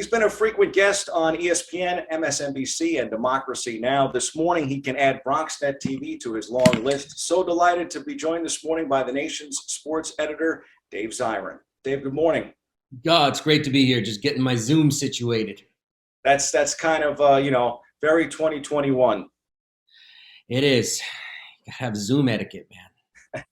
He's been a frequent guest on ESPN, MSNBC, and Democracy Now! This morning, he can add BronxNet TV to his long list. So delighted to be joined this morning by the nation's sports editor, Dave Zirin. Dave, good morning. God, it's great to be here. Just getting my Zoom situated. That's kind of, very 2021. It is. Gotta have Zoom etiquette, man.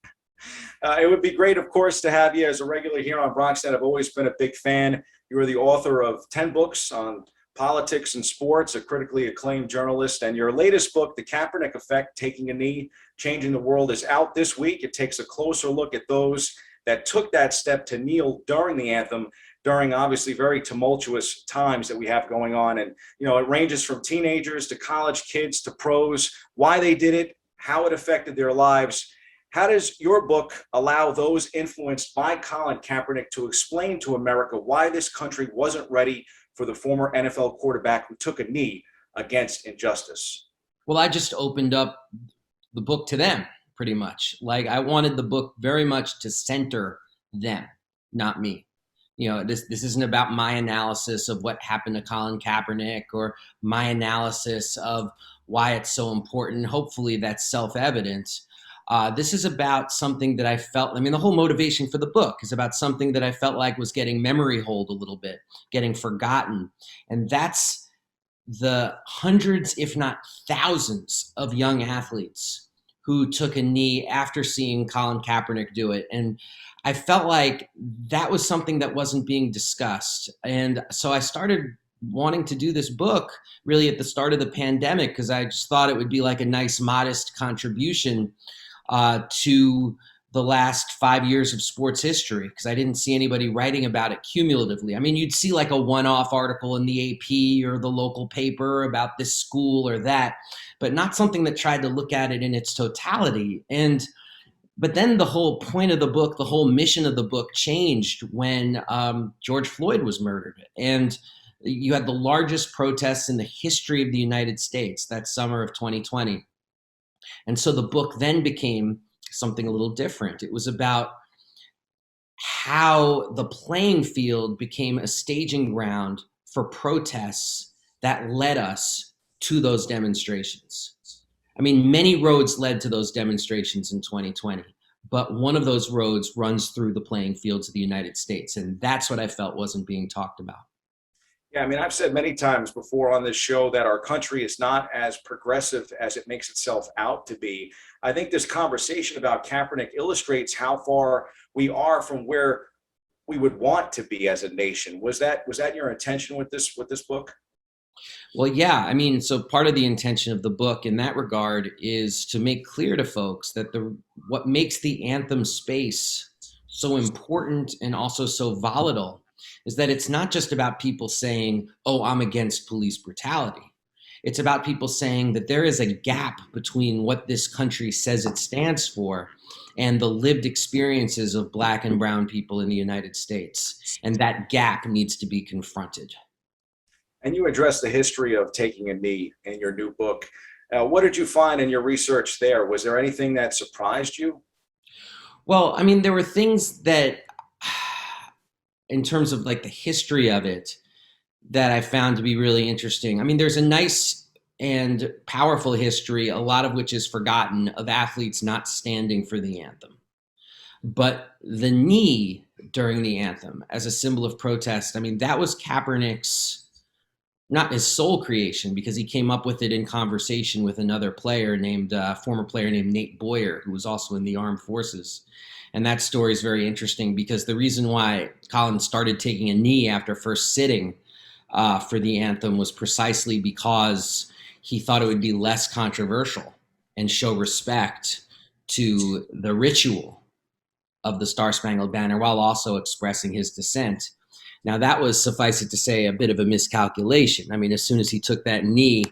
It would be great, of course, to have you as a regular here on BronxNet. I've always been a big fan. You are the author of 10 books on politics and sports, a critically acclaimed journalist, and your latest book, The Kaepernick Effect, Taking a Knee, Changing the World, is out this week. It takes a closer look at those that took that step to kneel during the anthem, during obviously very tumultuous times that we have going on. And, it ranges from teenagers to college kids to pros, why they did it, how it affected their lives. How does your book allow those influenced by Colin Kaepernick to explain to America why this country wasn't ready for the former NFL quarterback who took a knee against injustice? Well, I just opened up the book to them, pretty much. Like, I wanted the book very much to center them, not me. This isn't about my analysis of what happened to Colin Kaepernick or my analysis of why it's so important. Hopefully that's self-evident. This is about something that I felt, the whole motivation for the book is about something that I felt like was getting memory hold a little bit, getting forgotten. And that's the hundreds, if not thousands, of young athletes who took a knee after seeing Colin Kaepernick do it. And I felt like that was something that wasn't being discussed. And so I started wanting to do this book really at the start of the pandemic because I just thought it would be like a nice, modest contribution to the last 5 years of sports history, because I didn't see anybody writing about it cumulatively. You'd see like a one-off article in the AP or the local paper about this school or that, but not something that tried to look at it in its totality. But then the whole point of the book, the whole mission of the book changed when George Floyd was murdered. And you had the largest protests in the history of the United States that summer of 2020. And so the book then became something a little different. It was about how the playing field became a staging ground for protests that led us to those demonstrations. Many roads led to those demonstrations in 2020, but one of those roads runs through the playing fields of the United States. And that's what I felt wasn't being talked about. Yeah, I've said many times before on this show that our country is not as progressive as it makes itself out to be. I think this conversation about Kaepernick illustrates how far we are from where we would want to be as a nation. Was that your intention with this book? Well, yeah. So part of the intention of the book in that regard is to make clear to folks that what makes the anthem space so important and also so volatile is that it's not just about people saying, oh, I'm against police brutality. It's about people saying that there is a gap between what this country says it stands for and the lived experiences of Black and brown people in the United States. And that gap needs to be confronted. And you address the history of taking a knee in your new book. What did you find in your research there? Was there anything that surprised you? Well, there were things that, in terms of like the history of it, that I found to be really interesting. There's a nice and powerful history, a lot of which is forgotten, of athletes not standing for the anthem. But the knee during the anthem as a symbol of protest, that was Kaepernick's, not his sole creation, because he came up with it in conversation with another player former player named Nate Boyer, who was also in the armed forces. And that story is very interesting because the reason why Colin started taking a knee after first sitting for the anthem was precisely because he thought it would be less controversial and show respect to the ritual of the Star-Spangled Banner while also expressing his dissent. Now, that was, suffice it to say, a bit of a miscalculation. As soon as he took that knee,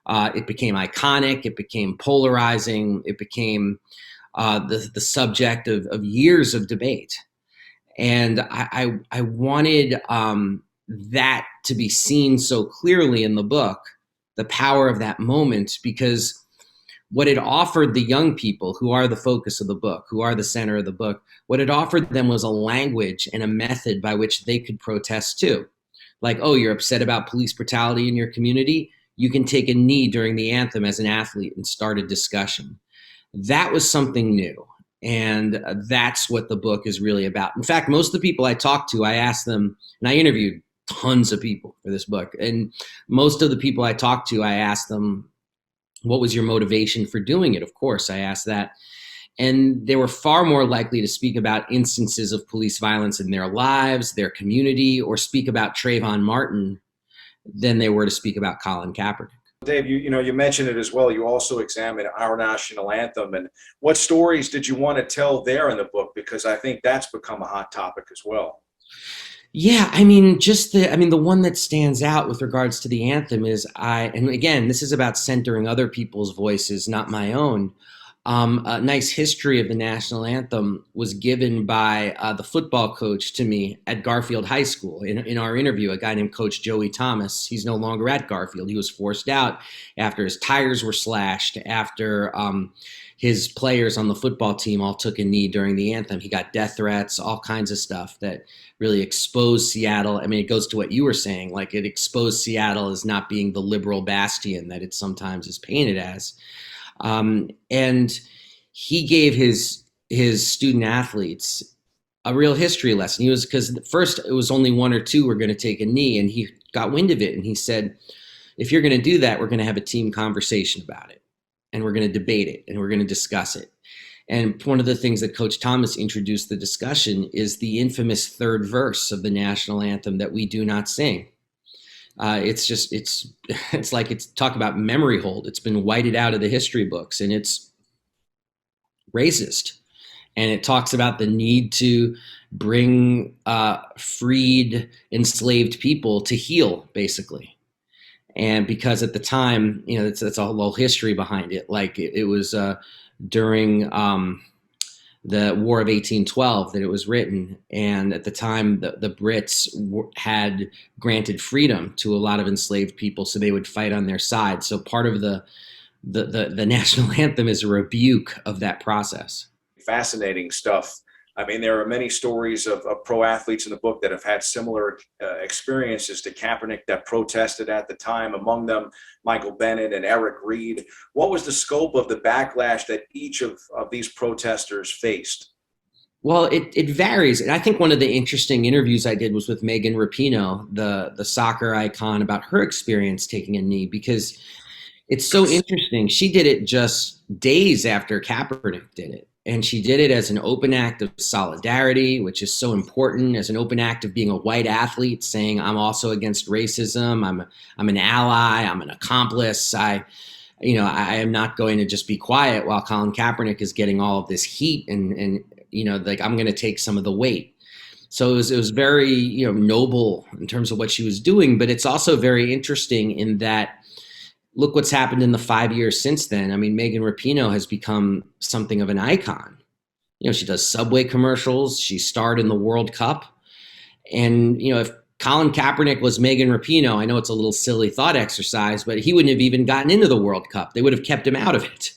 it became iconic, it became polarizing, it became the subject of years of debate. And I wanted that to be seen so clearly in the book, the power of that moment, because what it offered the young people who are the focus of the book, who are the center of the book, what it offered them was a language and a method by which they could protest too. Like, oh, you're upset about police brutality in your community? You can take a knee during the anthem as an athlete and start a discussion. That was something new. And that's what the book is really about. In fact, most of the people I talked to, I asked them, and I interviewed tons of people for this book. And most of the people I talked to, I asked them, what was your motivation for doing it? Of course, I asked that. And they were far more likely to speak about instances of police violence in their lives, their community, or speak about Trayvon Martin than they were to speak about Colin Kaepernick. Dave, you mentioned it as well. You also examined our national anthem, and what stories did you want to tell there in the book? Because I think that's become a hot topic as well. Yeah, I mean, the one that stands out with regards to the anthem is and again, this is about centering other people's voices, not my own. A nice history of the national anthem was given by the football coach to me at Garfield High School. In our interview, a guy named Coach Joey Thomas, he's no longer at Garfield. He was forced out after his tires were slashed, after his players on the football team all took a knee during the anthem. He got death threats, all kinds of stuff that really exposed Seattle. I mean, it goes to what you were saying, like it exposed Seattle as not being the liberal bastion that it sometimes is painted as. And he gave his student athletes a real history lesson. Because first it was only one or two were going to take a knee, and he got wind of it. And he said, if you're going to do that, we're going to have a team conversation about it, and we're going to debate it, and we're going to discuss it. And one of the things that Coach Thomas introduced the discussion is the infamous third verse of the national anthem that we do not sing. It's like it's talk about memory hold. It's been whited out of the history books, and it's racist. And it talks about the need to bring freed, enslaved people to heel, basically. And because at the time, that's a whole history behind it. Like it was during the War of 1812 that it was written. And at the time, the Brits had granted freedom to a lot of enslaved people, so they would fight on their side. So part of the national anthem is a rebuke of that process. Fascinating stuff. I mean, there are many stories of pro athletes in the book that have had similar experiences to Kaepernick that protested at the time, among them Michael Bennett and Eric Reed. What was the scope of the backlash that each of these protesters faced? Well, it varies. And I think one of the interesting interviews I did was with Megan Rapinoe, the soccer icon, about her experience taking a knee, because it's so interesting. She did it just days after Kaepernick did it. And she did it as an open act of solidarity, which is so important, as an open act of being a white athlete, saying, I'm also against racism. I'm an ally. I'm an accomplice. I am not going to just be quiet while Colin Kaepernick is getting all of this heat and like I'm going to take some of the weight. So it was very, noble in terms of what she was doing, but it's also very interesting in that look what's happened in the 5 years since then. I mean, Megan Rapinoe has become something of an icon. She does Subway commercials. She starred in the World Cup. And, if Colin Kaepernick was Megan Rapinoe, I know it's a little silly thought exercise, but he wouldn't have even gotten into the World Cup. They would have kept him out of it.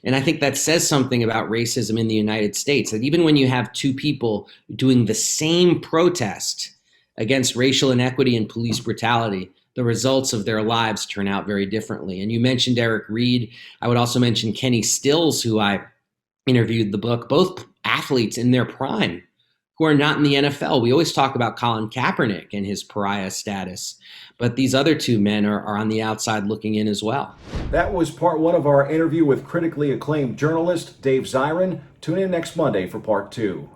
And I think that says something about racism in the United States, that even when you have two people doing the same protest against racial inequity and police brutality, the results of their lives turn out very differently. And you mentioned Eric Reed. I would also mention Kenny Stills, who I interviewed in the book, both athletes in their prime who are not in the NFL. We always talk about Colin Kaepernick and his pariah status, but these other two men are on the outside looking in as well. That was part one of our interview with critically acclaimed journalist Dave Zirin. Tune in next Monday for part two.